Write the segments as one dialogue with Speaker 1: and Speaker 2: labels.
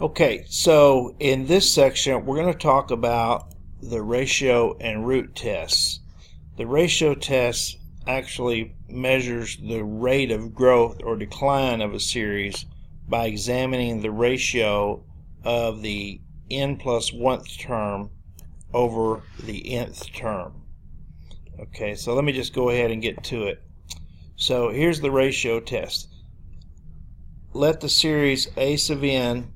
Speaker 1: Okay, so in this section we're going to talk about the ratio and root tests. The ratio test actually measures the rate of growth or decline of a series by examining the ratio of the n plus 1th term over the nth term. Okay, so let me just go ahead and get to it. So here's the ratio test. Let the series a sub n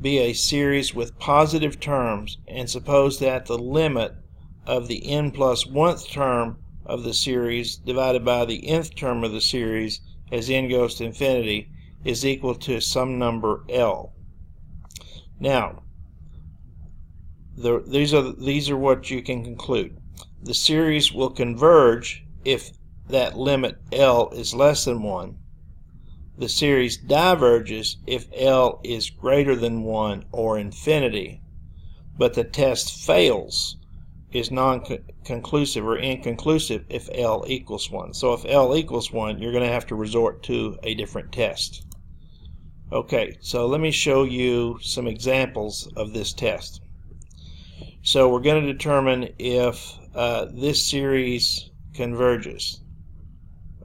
Speaker 1: be a series with positive terms, and suppose that the limit of the n plus 1th term of the series divided by the nth term of the series as n goes to infinity is equal to some number L. Now, these are what you can conclude. The series will converge if that limit L is less than 1. The series diverges if L is greater than 1 or infinity, but the test fails, is non-conclusive or inconclusive if L equals 1. So if L equals 1, you're going to have to resort to a different test. Okay, so let me show you some examples of this test. So we're going to determine if this series converges.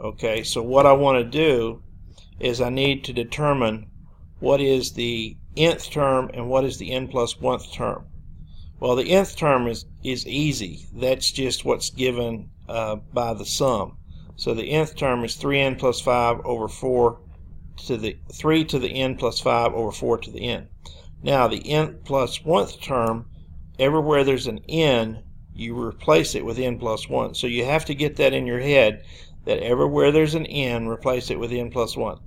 Speaker 1: Okay, so what I want to do is I need to determine what is the nth term and what is the n plus 1th term. Well, the nth term is easy. That's just what's given by the sum. So the nth term is 3n plus 5 over 4 to the 3 to the n plus 5 over 4 to the n. Now the n plus 1th term, everywhere there's an n, you replace it with n plus 1. So you have to get that in your head, that everywhere there's an n, replace it with n plus 1.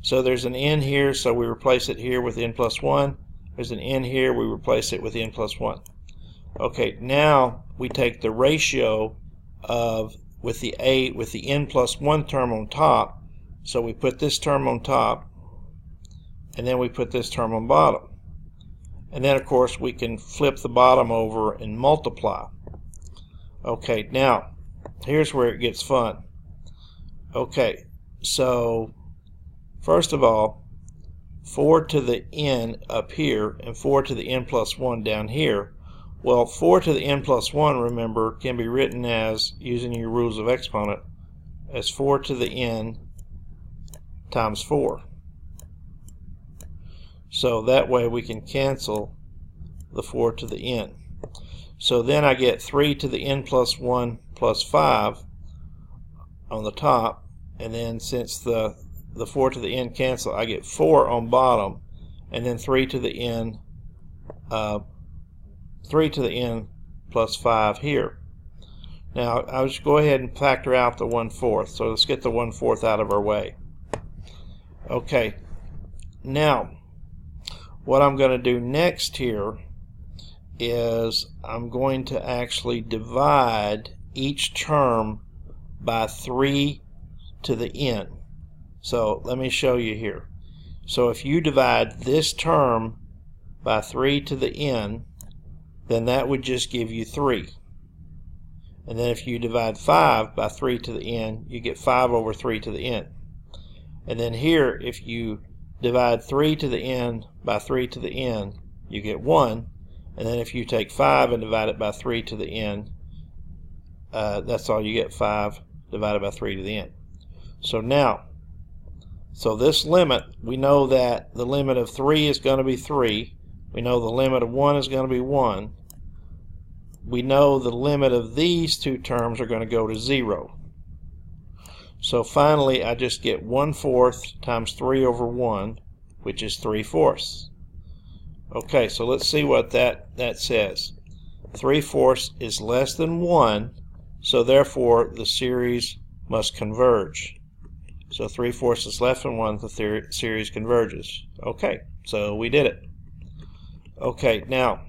Speaker 1: So there's an n here, so we replace it here with n plus 1. There's an n here, we replace it with n plus 1. Okay, now we take the ratio of with the n plus 1 term on top. So we put this term on top, and then we put this term on bottom. And then of course we can flip the bottom over and multiply. Okay, now here's where it gets fun. Okay, so first of all, 4 to the n up here and 4 to the n plus 1 down here. Well, 4 to the n plus 1, remember, can be written as, using your rules of exponent, as 4 to the n times 4. So that way we can cancel the 4 to the n. So then I get 3 to the n plus 1 plus 5 on the top, and then since the 4 to the n cancel, I get 4 on bottom, and then 3 to the n plus 5 here. Now I'll just go ahead and factor out the 1/4. So let's get the 1/4 out of our way. Okay, now what I'm going to do next here is I'm going to actually divide each term by 3 to the n. So let me show you here. So if you divide this term by 3 to the n, then that would just give you 3. And then if you divide 5 by 3 to the n, you get 5 over 3 to the n. And then here, if you divide 3 to the n by 3 to the n, you get 1. And then if you take 5 and divide it by 3 to the n, that's all you get, 5 divided by 3 to the n. So now, so this limit, we know that the limit of 3 is going to be 3. We know the limit of 1 is going to be 1. We know the limit of these two terms are going to go to 0. So finally, I just get 1/4 times 3 over 1, which is 3/4. Okay, so let's see what that says. 3/4 is less than 1, so therefore the series must converge. So 3/4 is less than 1, the series converges. Okay, so we did it. Okay, now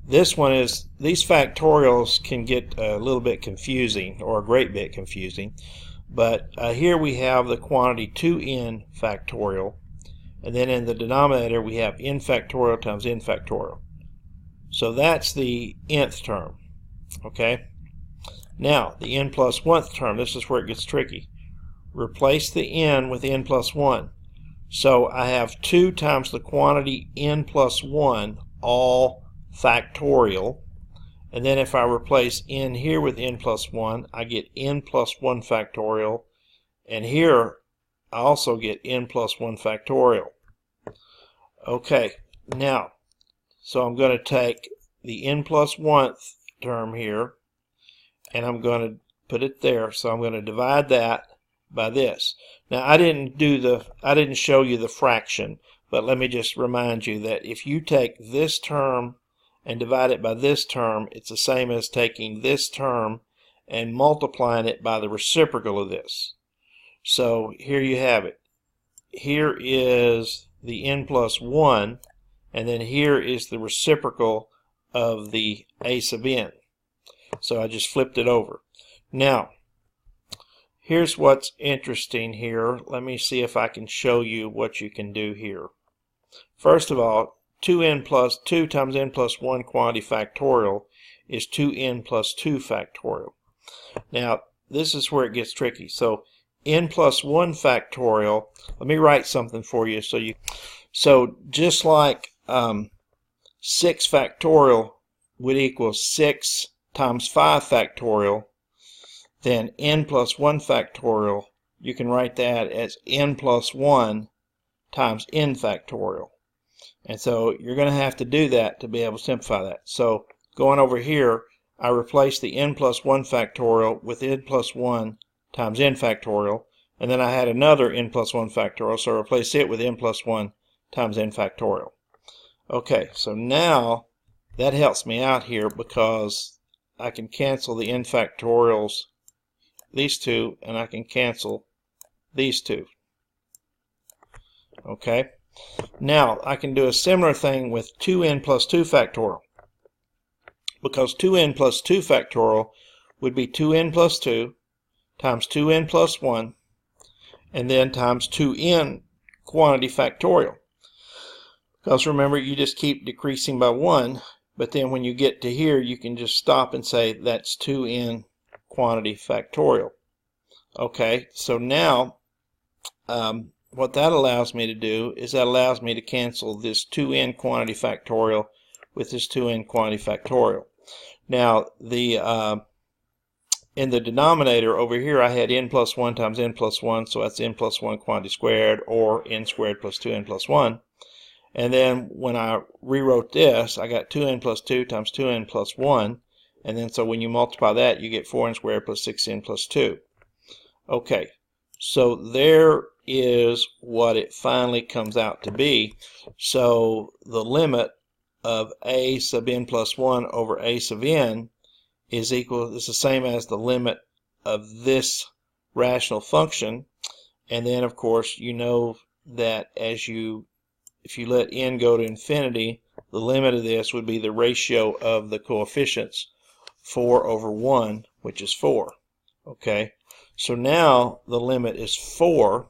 Speaker 1: this one is, these factorials can get a little bit confusing, or a great bit confusing, but here we have the quantity 2n factorial, and then in the denominator we have n factorial times n factorial. So that's the nth term. Okay, now the n plus 1th term, this is where it gets tricky. Replace the n with n plus 1. So I have 2 times the quantity n plus 1, all factorial. And then if I replace n here with n plus 1, I get n plus 1 factorial. And here I also get n plus 1 factorial. Okay, now, so I'm going to take the n plus 1th term here, and I'm going to put it there. So I'm going to divide that by this. Now I didn't show you the fraction, but let me just remind you that if you take this term and divide it by this term, it's the same as taking this term and multiplying it by the reciprocal of this. So here you have it. Here is the n plus 1, and then here is the reciprocal of the a sub n. So I just flipped it over. Now, here's what's interesting here. Let me see if I can show you what you can do here. First of all, 2 times n plus 1 quantity factorial is 2n plus 2 factorial. Now, this is where it gets tricky. So, n plus 1 factorial, let me write something for you. So just like 6 factorial would equal 6 times 5 factorial, then n plus 1 factorial, you can write that as n plus 1 times n factorial. And so you're going to have to do that to be able to simplify that. So going over here, I replace the n plus 1 factorial with n plus 1 times n factorial, and then I had another n plus 1 factorial, so I replace it with n plus 1 times n factorial. Okay, so now that helps me out here because I can cancel the n factorials, these two, and I can cancel these two. Okay, now I can do a similar thing with 2n plus 2 factorial, because 2n plus 2 factorial would be 2n plus 2 times 2n plus 1, and then times 2n quantity factorial. Because remember, you just keep decreasing by 1, but then when you get to here, you can just stop and say that's 2n quantity factorial. Okay, so now what that allows me to do is that allows me to cancel this 2n quantity factorial with this 2n quantity factorial. Now, in the denominator over here, I had n plus 1 times n plus 1, so that's n plus 1 quantity squared, or n squared plus 2n plus 1. And then when I rewrote this, I got 2n plus 2 times 2n plus 1. And then so when you multiply that, you get 4n squared plus 6n plus 2. Okay, so there is what it finally comes out to be. So the limit of a sub n plus 1 over a sub n is the same as the limit of this rational function. And then of course you know that if you let n go to infinity, the limit of this would be the ratio of the coefficients, 4 over 1, which is 4. Okay, so now the limit is 4,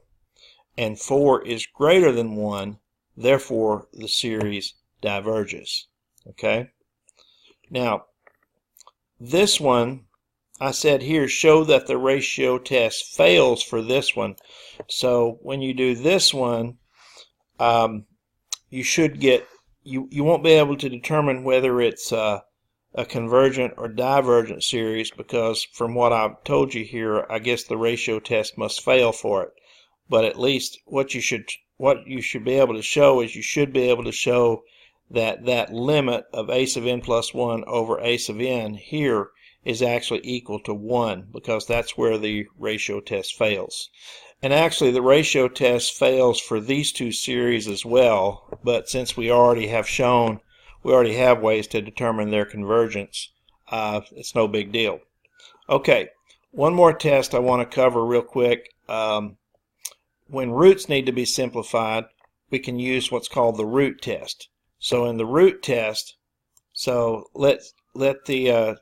Speaker 1: and 4 is greater than 1, therefore the series diverges. Okay, now this one, I said here, show that the ratio test fails for this one. So when you do this one, you should get, you won't be able to determine whether it's a convergent or divergent series, because from what I've told you here, I guess the ratio test must fail for it. But at least what you should be able to show is you should be able to show that that limit of a sub n plus 1 over a sub n here is actually equal to 1, because that's where the ratio test fails. And actually the ratio test fails for these two series as well, but since we already have ways to determine their convergence, it's no big deal. Okay, one more test I want to cover real quick. When roots need to be simplified, we can use what's called the root test. So in the root test, so let the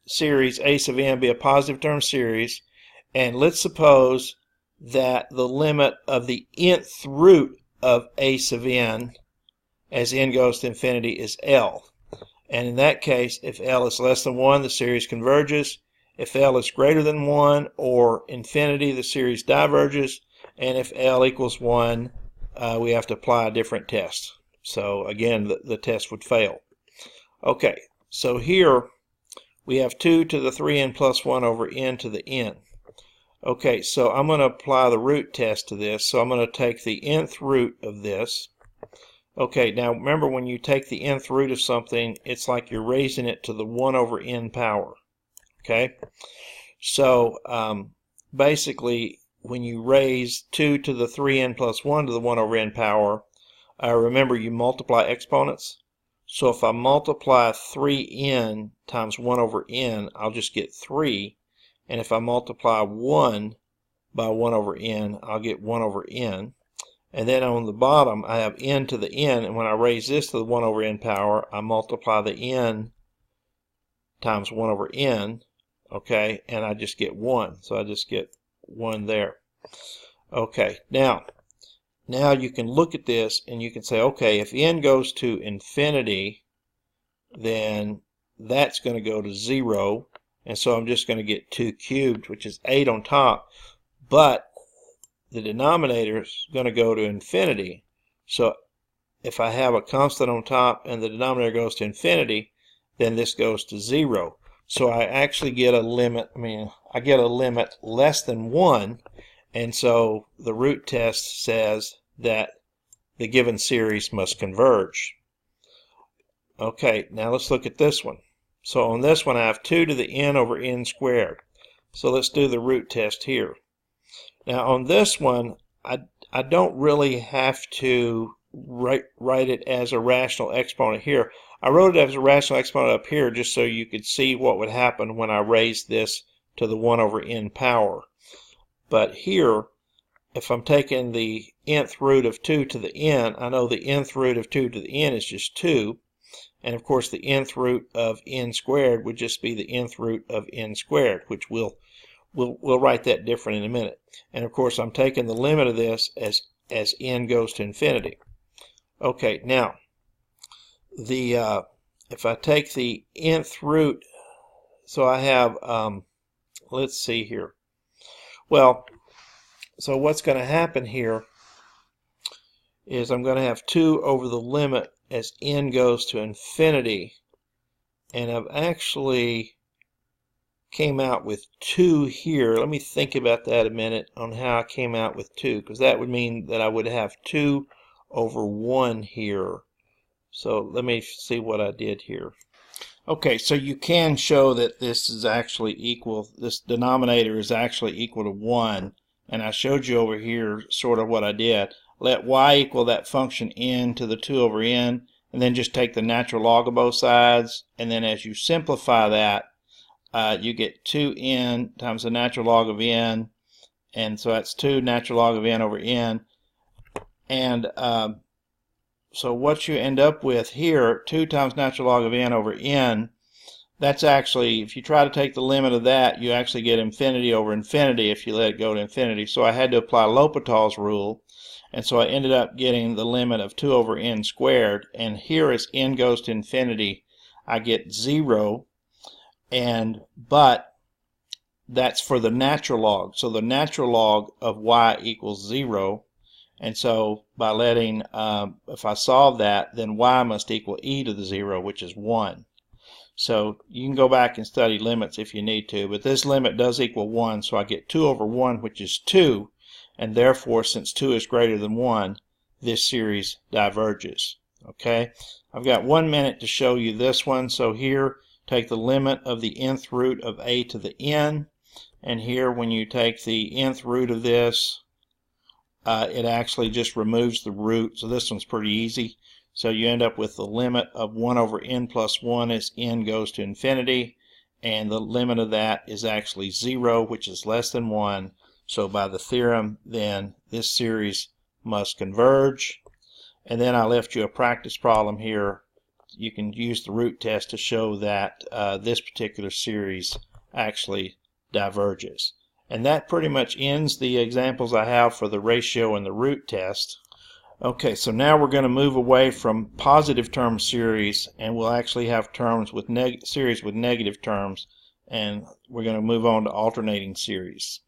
Speaker 1: series a sub n be a positive term series, and let's suppose that the limit of the nth root of a sub n as n goes to infinity is L. And in that case, if L is less than 1, the series converges. If L is greater than 1 or infinity, the series diverges. And if L equals 1, we have to apply a different test. So again, the test would fail. Okay, so here we have 2 to the 3n plus 1 over n to the n. Okay, so I'm going to apply the root test to this. So I'm going to take the nth root of this. Okay, now remember, when you take the nth root of something, it's like you're raising it to the 1 over n power. Okay, so basically, when you raise 2 to the 3n plus 1 to the 1 over n power, remember, you multiply exponents. So if I multiply 3n times 1 over n, I'll just get 3. And if I multiply 1 by 1 over n, I'll get 1 over n. And then on the bottom, I have n to the n. And when I raise this to the 1 over n power, I multiply the n times 1 over n. Okay, and I just get 1. So I just get 1 there. Okay, now you can look at this and you can say, okay, if n goes to infinity, then that's going to go to 0. And so I'm just going to get 2 cubed, which is 8 on top. But the denominator is going to go to infinity. So if I have a constant on top and the denominator goes to infinity, then this goes to 0. So I actually get a limit, I get a limit less than 1. And so the root test says that the given series must converge. Okay, now let's look at this one. So on this one, I have 2 to the n over n squared. So let's do the root test here. Now on this one, I don't really have to write it as a rational exponent here. I wrote it as a rational exponent up here just so you could see what would happen when I raised this to the 1 over n power. But here, if I'm taking the nth root of 2 to the n, I know the nth root of 2 to the n is just 2. And of course the nth root of n squared would just be the nth root of n squared, which we'll write that different in a minute. And of course I'm taking the limit of this as n goes to infinity. Okay, now if I take the nth root, so I have let's see here. Well, so what's going to happen here is I'm going to have 2 over the limit as n goes to infinity, and I've actually came out with 2 here. Let me think about that a minute on how I came out with 2, because that would mean that I would have 2 over 1 here. So let me see what I did here. Okay, so you can show that this is actually equal, this denominator is actually equal to 1, and I showed you over here sort of what I did. Let y equal that function n to the 2 over n, and then just take the natural log of both sides, and then as you simplify that, you get 2n times the natural log of n, and so that's 2 natural log of n over n. And so what you end up with here, 2 times natural log of n over n, that's actually, if you try to take the limit of that, you actually get infinity over infinity if you let it go to infinity. So I had to apply L'Hopital's rule, and so I ended up getting the limit of 2 over n squared. And here as n goes to infinity, I get 0, but that's for the natural log. So the natural log of y equals 0. And so by letting, if I solve that, then y must equal e to the 0, which is 1. So you can go back and study limits if you need to, but this limit does equal 1, so I get 2 over 1, which is 2, and therefore, since 2 is greater than 1, this series diverges. Okay, I've got 1 minute to show you this one. So here, take the limit of the nth root of a to the n, and here when you take the nth root of this, it actually just removes the root, so this one's pretty easy. So you end up with the limit of 1 over n plus 1 as n goes to infinity, and the limit of that is actually 0, which is less than 1. So by the theorem, then this series must converge. And then I left you a practice problem here. You can use the root test to show that this particular series actually diverges. And that pretty much ends the examples I have for the ratio and the root test. Okay, so now we're going to move away from positive term series, and we'll actually have terms with series with negative terms, and we're going to move on to alternating series.